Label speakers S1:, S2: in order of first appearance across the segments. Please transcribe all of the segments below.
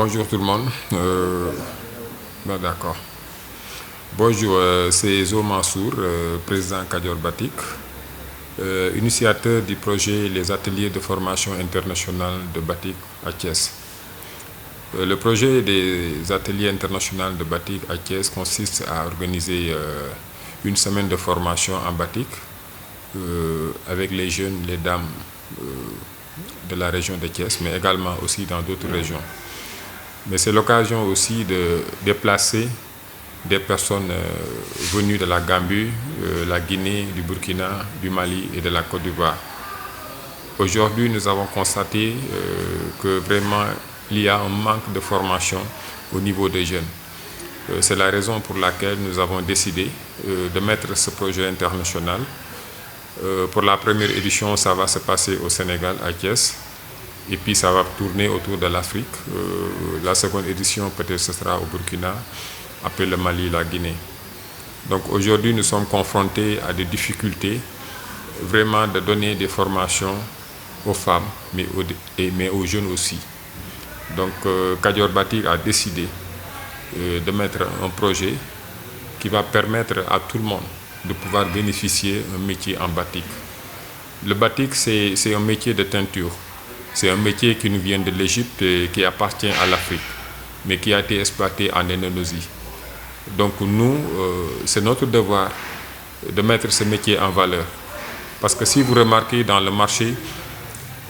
S1: Bonjour tout le monde. D'accord. Bonjour, c'est Zo Mansour, président Kadior Batik, initiateur du projet Les Ateliers de formation internationale de Batik à Thiès. Le projet des Ateliers internationaux de Batik à Thiès consiste à organiser une semaine de formation en Batik avec les jeunes, les dames de la région de Thiès, mais également aussi dans d'autres régions. Mais c'est l'occasion aussi de déplacer des personnes venues de la Gambie, la Guinée, du Burkina, du Mali et de la Côte d'Ivoire. Aujourd'hui, nous avons constaté que vraiment il y a un manque de formation au niveau des jeunes. C'est la raison pour laquelle nous avons décidé de mettre ce projet international. Pour la première édition, ça va se passer au Sénégal, à Thiès. Et puis ça va tourner autour de l'Afrique. La seconde édition, peut-être ce sera au Burkina, après le Mali, la Guinée. Donc aujourd'hui, nous sommes confrontés à des difficultés, vraiment de donner des formations aux femmes, mais aux jeunes aussi. Donc Kadior Batik a décidé de mettre un projet qui va permettre à tout le monde de pouvoir bénéficier d'un métier en batik. Le batik, c'est un métier de teinture. C'est un métier qui nous vient de l'Égypte et qui appartient à l'Afrique, mais qui a été exploité en Indonésie. Donc nous, c'est notre devoir de mettre ce métier en valeur. Parce que si vous remarquez dans le marché,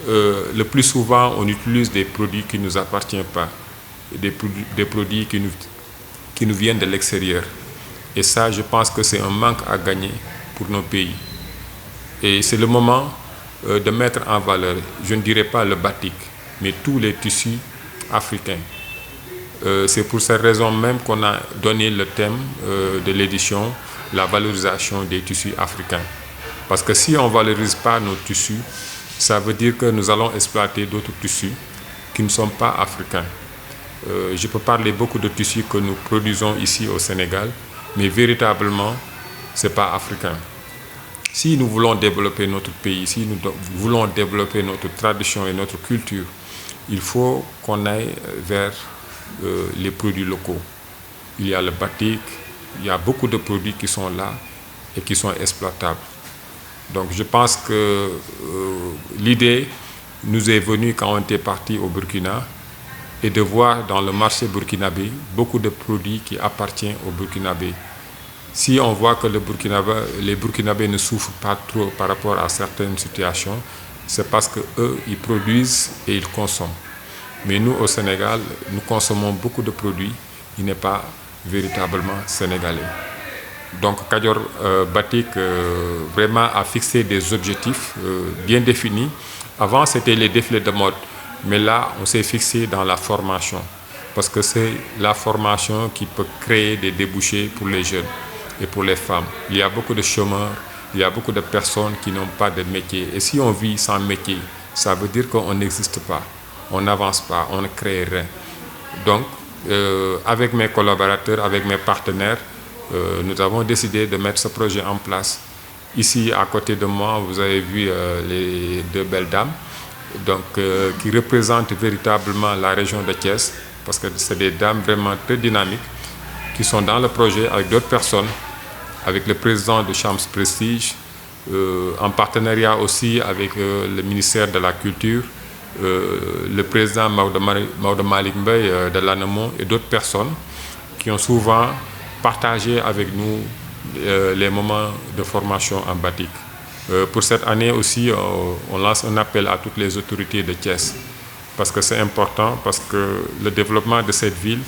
S1: le plus souvent, on utilise des produits qui ne nous appartiennent pas, des produits qui nous viennent de l'extérieur. Et ça, je pense que c'est un manque à gagner pour nos pays. Et c'est le moment de mettre en valeur, je ne dirais pas le batik, mais tous les tissus africains. C'est pour cette raison même qu'on a donné le thème de l'édition, la valorisation des tissus africains. Parce que si on ne valorise pas nos tissus, ça veut dire que nous allons exploiter d'autres tissus qui ne sont pas africains. Je peux parler beaucoup de tissus que nous produisons ici au Sénégal, mais véritablement, ce n'est pas africain. Si nous voulons développer notre pays, si nous voulons développer notre tradition et notre culture, il faut qu'on aille vers les produits locaux. Il y a le batik, il y a beaucoup de produits qui sont là et qui sont exploitables. Donc je pense que l'idée nous est venue quand on était parti au Burkina et de voir dans le marché burkinabé beaucoup de produits qui appartiennent au Burkinabé. Si on voit que les Burkinabés ne souffrent pas trop par rapport à certaines situations, c'est parce qu'eux, ils produisent et ils consomment. Mais nous, au Sénégal, nous consommons beaucoup de produits qui ne sont pas véritablement sénégalais. Donc Kadior Batik vraiment a fixé des objectifs bien définis. Avant, c'était les défilés de mode. Mais là, on s'est fixé dans la formation. Parce que c'est la formation qui peut créer des débouchés pour les jeunes et pour les femmes. Il y a beaucoup de chômeurs, il y a beaucoup de personnes qui n'ont pas de métier. Et si on vit sans métier, ça veut dire qu'on n'existe pas, on n'avance pas, on ne crée rien. Donc, avec mes collaborateurs, avec mes partenaires, nous avons décidé de mettre ce projet en place. Ici, à côté de moi, vous avez vu les deux belles dames donc, qui représentent véritablement la région de Thiès, parce que c'est des dames vraiment très dynamiques qui sont dans le projet avec d'autres personnes, avec le président de Shams Prestige, en partenariat aussi avec le ministère de la Culture, le président Maodo Malick Mbaye de l'ANAMO et d'autres personnes qui ont souvent partagé avec nous les moments de formation en batik. Pour cette année aussi, on lance un appel à toutes les autorités de Thiès, parce que c'est important, parce que le développement de cette ville,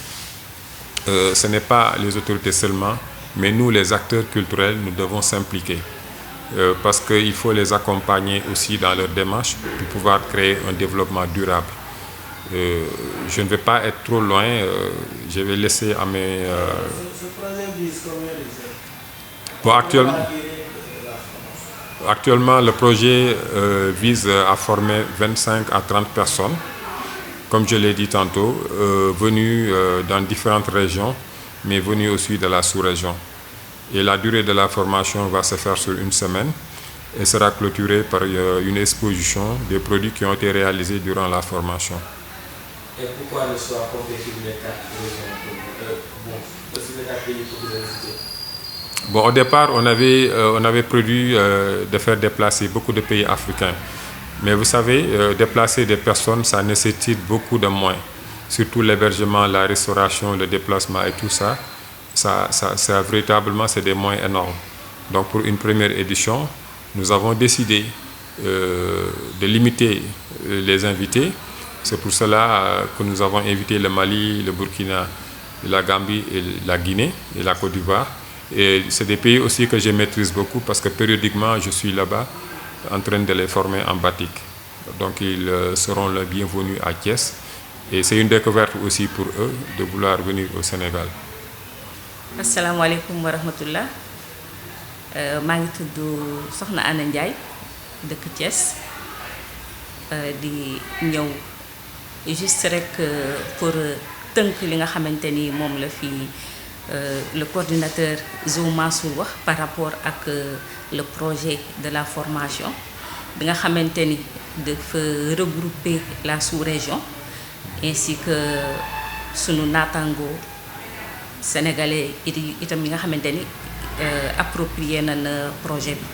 S1: ce n'est pas les autorités seulement, mais nous, les acteurs culturels, nous devons s'impliquer. Parce qu'il faut les accompagner aussi dans leur démarche pour pouvoir créer un développement durable. Je ne vais pas être trop loin, je vais laisser à mes...
S2: Ce projet vise combien de jeunes?
S1: Bon, actuellement, le projet vise à former 25 à 30 personnes, comme je l'ai dit tantôt, venues dans différentes régions, mais venues aussi de la sous-région. Et la durée de la formation va se faire sur une semaine et sera clôturée par une exposition des produits qui ont été réalisés durant la formation.
S2: Et pourquoi le choix compté sur les 4 régions sur les 4 pays pour vous visiter?
S1: Bon, au départ, on avait prévu de faire déplacer beaucoup de pays africains. Mais vous savez, déplacer des personnes, ça nécessite beaucoup de moyens. Surtout l'hébergement, la restauration, le déplacement et tout ça. Ça véritablement, c'est des moyens énormes. Donc, pour une première édition, nous avons décidé de limiter les invités. C'est pour cela que nous avons invité le Mali, le Burkina, la Gambie et la Guinée et la Côte d'Ivoire. Et c'est des pays aussi que je maîtrise beaucoup parce que périodiquement, je suis là-bas en train de les former en batik. Donc, ils seront les bienvenus à Thiès. Et c'est une découverte aussi pour eux de vouloir venir au Sénégal.
S3: Assalamu alaikum wa rahmatullah. maa ngi tudd Soxna Anna Ndiaye dëkk Thiès di ñëw juste rek pour tënk li nga xamante ni moom la fi le coordinateur Zo Mansour wax par rapport ak le projet de la formation bi nga xamante ni dafa regrouper la sous-région ainsi que sunu naataango sénégalais itam yi nga xamante ni approprié na projet bi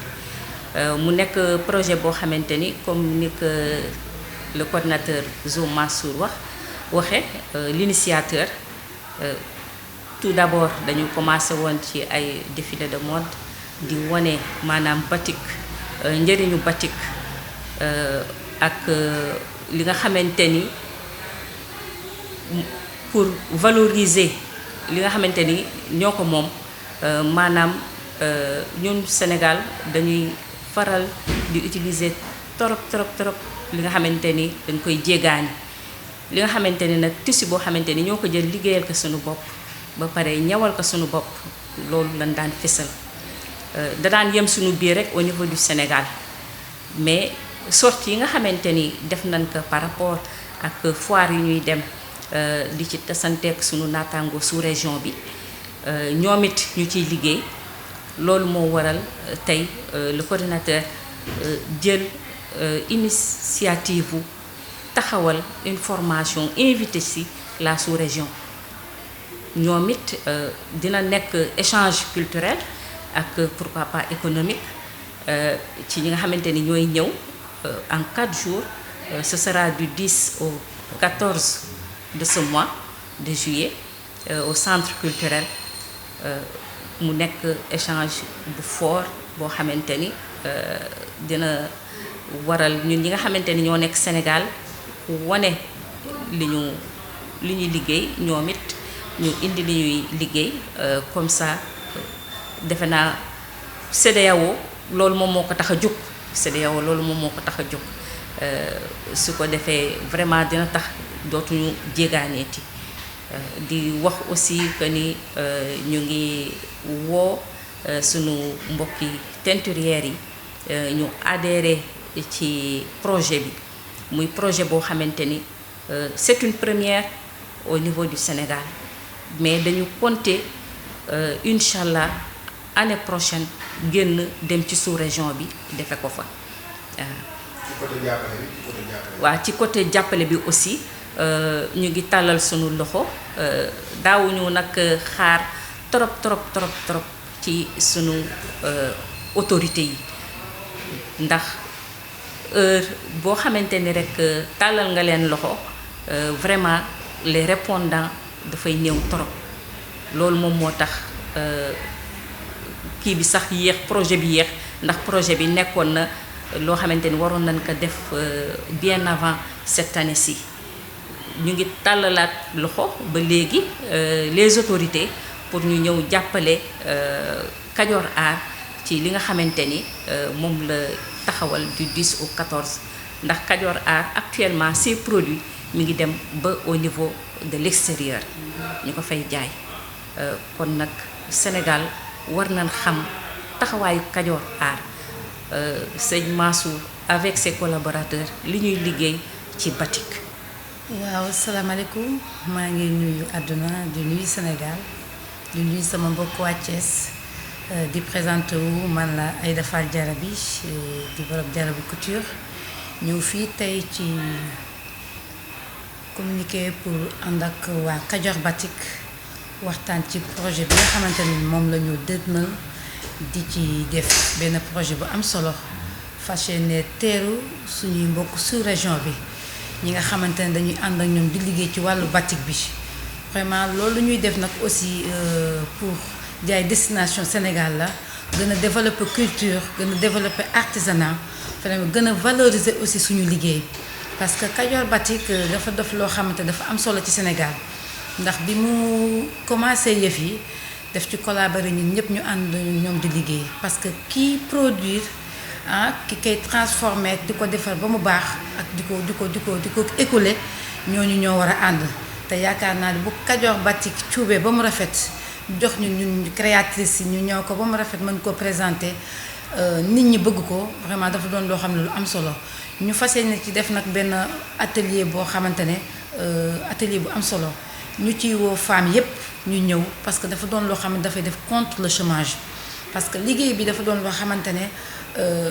S3: mu nekk projet boo xamante ni comme ni que le coordinateur Zo Mansour waxe l'initiateur tout d'abord dañu commencé woon ci ay défilé de mode di wane maanaam batik njëriñu batik ak li nga xamante ni pour valoriser li nga xamante ni ñoo ko moom maanaam ñun Sénégal dañuy faral di utiliser trop li nga xamante ni dañ koy jéggaani li nga xamante ni nag tissu boo xamante ni ñoo ko jël liggéeyal ko suñu bopp ba pare ñawal ko suñu bopp loolu lañ daan fësal da daan yem suñu biir rek au niveau du Sénégal mais sorties yi nga xamante ni def nañ ko par rapport ak foire yi ñuy dem di ci tasanteek suñu naataango sous région bi ñoom it ñu ciy liggéey loolu moo waral tey le coordinateur jël initiative taxawal une formation invité ci la sous-région ñoom it dina nekk échange culturel ak pourquoi pas économique ci ñi nga xamante ni ñooy ñëw en 4 jours ce sera du 10 au 14 de ce mois de juillet au centre culturel mu nekk échange bu fort boo xamante ni dina waral ñun ñi nga xamante ni ñoo nekk Sénégal wane li ñuy liggéey ñoom it ñu indi li ñuy liggéey comme ça defe naa CEDEAO loolu moom moo ko tax a jóg CEDEAO loolu moom moo ko tax a jóg su ko defee vraiment dina tax dootuñu jéegaaneeti di wax aussi que ni ñu ngi woo sunu mbokki teinturières yi ñu adhéré ci projet bi muy projet boo xamante ni c'est une première au niveau du Sénégal mais dañu compter inchallah année prochaine génn dem ci sous-région bi defe ko fa waaw ci côté jàppale bi aussi ñu ngi tàllal sunu loxo daawuñu nag xaar trop ci sunu autorité yi ndax heure boo xamante ni rek tàllal nga leen loxo vraiment les répondants dafay néew trop loolu moom moo tax kii bi sax yéex projet bi yéex ndax projet bi nekkoon na loo xamante ni waroon nañ ko def bien avant cette année-ci ñu ngi tàllalaat loxo ba léegi les autorités pour ñu ñëw jàppale Kajoor Art ci li nga xamante ni moom la taxawal du 10 au 14 ndax Kajoor Art actuellement ses produits mi ngi dem ba au niveau de l'extérieur ñu ko fay jaay kon nag Sénégal war nañ xam taxawaayu Kajoor Art sëñ Mansour avec ses collaborateurs li ñuy liggéey ci batik.
S4: waaw salaamaaleykum maa ngi nuyu àdduna di nuyu Sénégal di nuyu sama mbokk waa Thiès di présenté wu man la Aïda Fall Diaraby di borom Diaraby Couture ñëw fii tey ci 10 juillet 2022 ci 4e édition du concours de la formation internationale de batik à Thiès. Concours de la formation internationale de batik à Thiès consiste à organiser une formation invité sur la sous-région. Nous avons décidé de faire communiqué pour ànd ak waa Kajoor Batik waxtaan ci projet bi nga xamante ni moom la ñu dëgmal di ci def benn projet bu am solo fas yéene teeru suñuy mbokk sous région bi ñi nga xamante ne dañuy ànd ak ñoom di liggéey ci wàllu batik bi vraiment loolu ñuy def nag aussi pour jaay destination Sénégal la gën a développer culture gën a développer artisanat vraiment gën a valoriser aussi suñu liggéey parce que Kajoor Batik dafa def loo xamante dafa am solo ci Sénégal ndax bi mu commencé yëf yi def ci collaborer ñun ñëpp ñu ànd ñoom di liggéey parce que kii produire ki koy transformer di ko defar ba mu baax ak di ko écouler ñooñu ñoo war a ànd te yaakaar naa ne bu Kajoor Batik cuubee ba mu rafet jox ñun créatrice yi ñu ñëw ko ba mu rafet mën ko présenter nit ñi bëgg ko vraiment dafa doon loo xam ne lu am solo ñu fas yéene ci def nag benn atelier boo xamante ne atelier bu am solo ñu ciy woo femmes yépp ñu ñëw parce que dafa doon loo xam ne dafay def contre le chômage parce que liggéey bi dafa doon loo xamante ne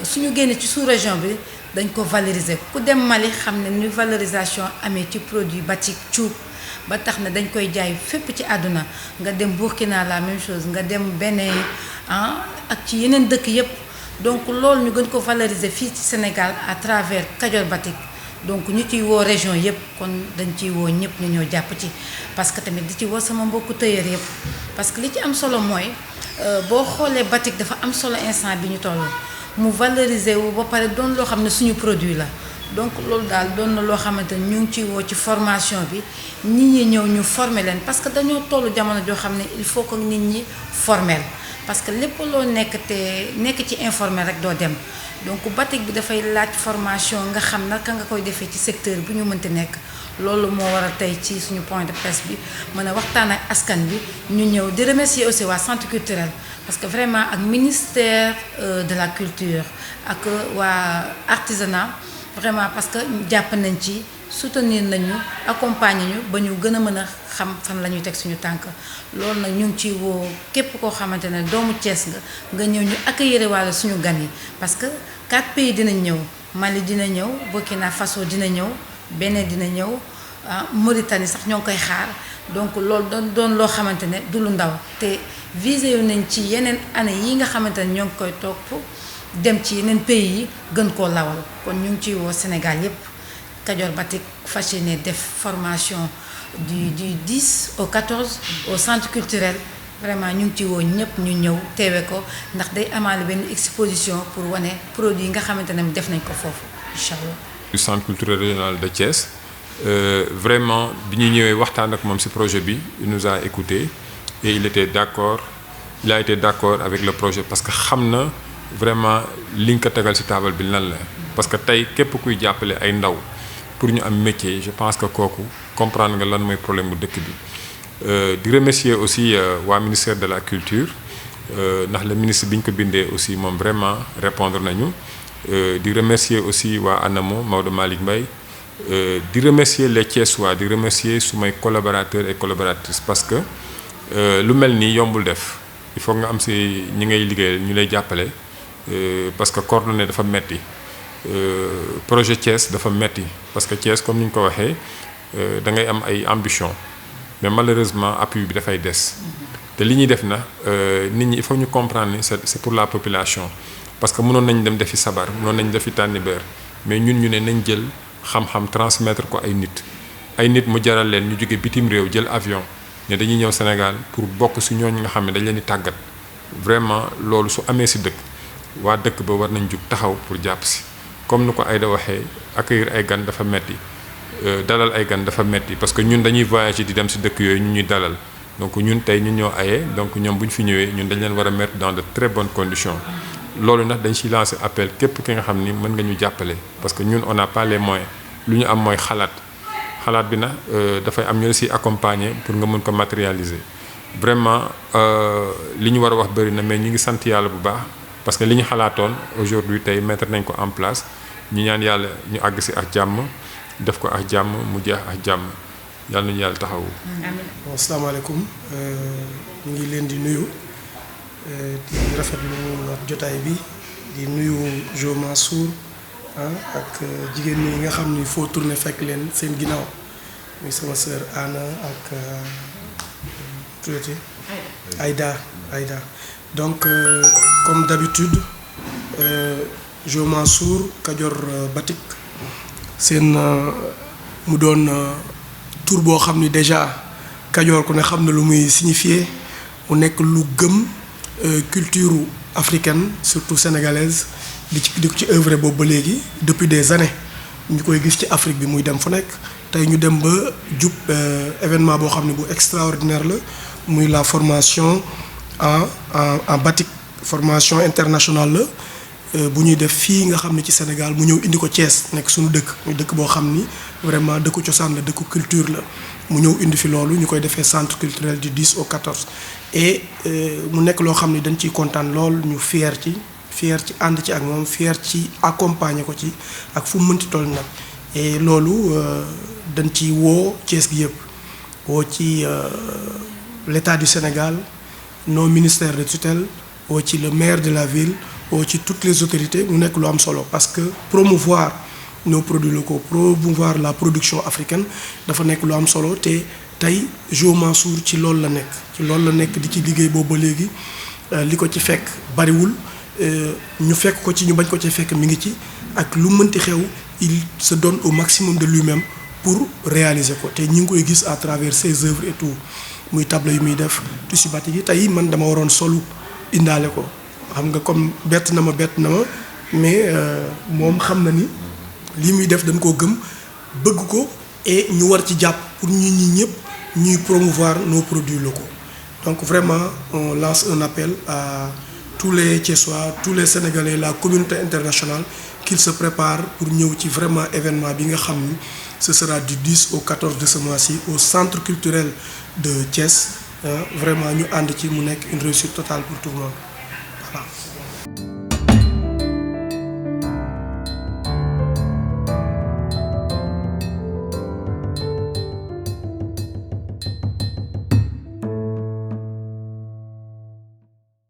S4: suñu génne ci sous-région bi dañ ko valoriser ku dem Mali xam ne ni valorisation amee ci produit batik cuub ba tax na dañ koy jaay fépp ci àdduna nga dem Burkina la même chose nga dem Bénin ak ci yeneen dëkk yépp donc loolu ñu gën ko valoriser fii ci Sénégal à travers Kajoor Batik donc ñu ciy woo région yépp kon dañ ciy woo ñëpp ñu ñëw jàpp ci parce que tamit di ci woo sama mbokku tailleur yépp parce que li ci am solo mooy boo xoolee batik dafa am solo instant bi ñu toll mu valoriser wu ba pare doon loo xam ne suñu produit la donc loolu daal doon na loo xamante ni ñu ngi ciy woo ci formation bi nit ñi ñëw ñu former leen parce que dañoo tollu jamono joo xam ne il faut que nit ñi former parce que lépp loo nekk ci informel rek doo dem donc batik bi dafay laaj formation nga xam naka nga koy defee ci secteur bu ñu mënti nekk loolu moo war a tey ci suñu point de presse bi mën a waxtaan ak askan bi ñu ñëw di remercier aussi waa centre culturel parce que vraiment ak ministère de la culture ak waa artisanat vraiment parce que jàpp nañ ci soutenir nañu accompagner ñu ba ñu gën a mën a xam fan la ñuy teg suñu tànk loolu nag ñu ngi ciy woo képp koo xamante ne doomu Thiès nga ñëw ñu accueillir wàlla suñu gan yi parce que 4 pays dinañ ñëw Mali dina ñëw Burkina Faso dina ñëw Bénin dina ñëw Mauritanie sax ñoo ngi koy xaar donc loolu doon loo xamante ne du lu ndaw te visé yu nañ ci yeneen année yi nga xamante ne ñoo ngi koy topp dem ci yeneen pays yi gën koo lawal kon ñu ngi ciy woo Sénégal yépp Kajoor Batik fas yéene def formation du 10 au 14 au centre culturel vraiment ñu ngi ci woo ñëpp ñu ñëw teewe ko ndax day amaale benn exposition pour wane produit yi nga xamante ne def nañ ko foofu incha allah.
S1: du centre culturel régional de Thiès vraiment bi ñu ñëwee waxtaan ak moom ci projet bi il nous a écouté et il a été d'accord avec le projet parce que xam na vraiment liñ ko tegal ci taabal bi lan la parce que tey képp kuy jàppale ay ndaw pour ñu am métier je pense que kooku comprendre nga lan mooy problème bu dëkk bi di remercier aussi waa ministère de la culture ndax le ministre bi ñu ko bindee aussi moom vraiment répondre nañu di remercier aussi waa ANAMO Maodo Malick Mbaye di remercier les Thiessois di remercier sumay collaborateurs et collaboratrices parce que lu mel nii yombul def il faut nga am ci ñi ngay liggéeyal ñu lay jàppale parce que coordonner dafa metti projet Thiès dafa metti parce que Thiès comme ni ñu ko waxee da ngay am ay ambition mais malheureusement appui bi dafay des te li ñuy def na nit ñi il faut ñu comprendre ni c'est pour la population parce que mënoon nañ dem defi sabar mënoon nañ defi tànnibeer mais ñun ñu ne nañ jël xam-xam transmettre ko ay nit mu jaral leen ñu jóge bitim réew jël avion ne dañuy ñëw Sénégal pour bokk ci ñooñu nga xam ne dañ leen di tàggat vraiment loolu su amee ci dëkk waa dëkk ba war nañ jug taxaw pour jàpp ci comme ni ko Aïda waxee accueillir ay gan dafa metti dalal ay gan dafa metti parce que ñun dañuy voyager di dem ci dëkk yooyu ñu ñuy dalal donc ñun tey ñun ñoo aye donc ñoom bu ñu fi ñëwee ñun dañ leen war a mettre dans de très bonnes conditions loolu nag dañ ciy lancer appel képp ki nga xam ni mën nga ñu jàppale parce que ñun on n'a pas les moyens lu ñu am mooy xalaat bi nag dafay am ñu la ci accompagner pour nga mën ko matérialiser vraiment li ñu war a wax bëri na mais ñu ngi sant yàlla bu baax parce que li ñu xalaatoon aujourd'hui tey mettre nañ ko en place ñu ñaan yàlla ñu àgg ci ak jàmm def ko ak jàmm mu jeex ak jàmm yàlla nañu yàlla taxawu.
S5: bon asalaamaaleykum ñu ngi leen di nuyu di rafetlu jotaay bi di nuyu Jo Mansour ak jigéen ñi nga xam ni foo tourné fekk leen seen ginnaaw muy sama sœur Anna ak Aïda. Donc comme d'habitude Jo Mansour Kajoor Batik seen mu doon tur boo xam ni déjà Kajoor ku ne xam na lu muy signifier mu nekk lu gëm culture africaine surtout sénégalaise di ko ci œuvre boobu ba léegi depuis des années ñu koy gis ci Afrique bi muy dem fu nekk tey ñu dem ba jub événement boo xam ne bu extraordinaire la muy la formation en batik, formation internationale la bu ñuy def fii nga xam ne ci Sénégal mu ñëw indi ko Thiès nekk suñu dëkk muy dëkk boo xam ni vraiment dëkku cosaan la dëkku culture la mu ñëw indi fi loolu ñu koy defee centre culturel du 10 au 14 et mu nekk loo xam ne dañ ciy kontaan lool ñu fier ci ànd ci ak moom fier ci accompagner ko ci ak fu mu mënti toll nag et loolu dañ ci woo Thiès gi yëpp woo ci l'État du Sénégal nos ministères de tutelle woo ci le maire de la ville woo ci toutes les autorités mu nekk lu am solo parce que promouvoir nos produits locaux promouvoir la production africaine dafa nekk lu am solo te tey Jo Mansour ci loolu la nekk di ci liggéey boobu ba léegi li ko ci fekk bariwul ñu fekk ko ci ñu bañ ko ci fekk mi ngi ci ak lu mënti xew il se donne au maximum de lui-même pour réaliser ko te ñu ngi koy gis à travers ses œuvres et tout muy table yu muy def tissu batik yi tey man dama waroon solu indaale ko xam nga comme bett na ma mais moom xam na ni li muy def dañ koo gëm bëgg ko et ñu war ci jàpp pour ñi ñëpp ñuy promouvoir nos produits locaux donc vraiment on lance un appel à tous les Thiessois tous les Sénégalais la communauté internationale qu'ils se préparent pour ñëw ci vraiment événement bi nga xam ni ce sera du 10 au 14 de ce mois-ci au centre culturel de Thiès vraiment ñu ànd ci mu nekk une réussite totale pour tout le monde voilà.